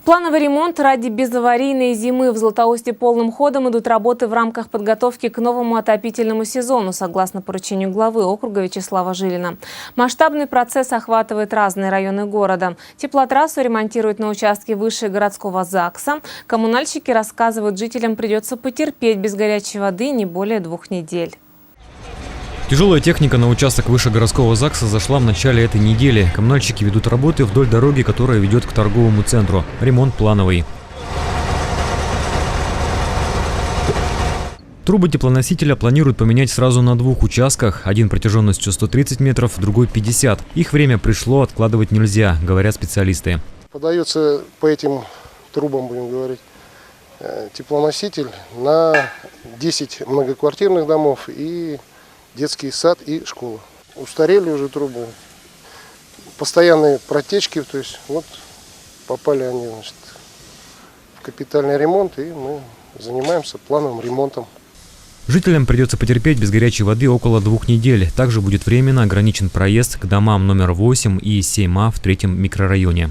Плановый ремонт ради безаварийной зимы. В Златоусте полным ходом идут работы в рамках подготовки к новому отопительному сезону, согласно поручению главы округа Вячеслава Жилина. Масштабный процесс охватывает разные районы города. Теплотрассу ремонтируют на участке выше городского ЗАГСа. Коммунальщики рассказывают, жителям придется потерпеть без горячей воды не более 2 недель. Тяжелая техника на участок выше городского ЗАГСа зашла в начале этой недели. Коммунальщики ведут работы вдоль дороги, которая ведет к торговому центру. Ремонт плановый. Трубы теплоносителя планируют поменять сразу на 2 участках. Один протяженностью 130 метров, другой 50. Их время пришло, откладывать нельзя, говорят специалисты. Подается по этим трубам, будем говорить, теплоноситель на 10 многоквартирных домов и детский сад и школа. Устарели уже трубы, постоянные протечки, то есть вот попали они, значит, в капитальный ремонт, и мы занимаемся плановым ремонтом. Жителям придется потерпеть без горячей воды около 2 недель. Также будет временно ограничен проезд к домам номер 8 и 7А в 3-м микрорайоне.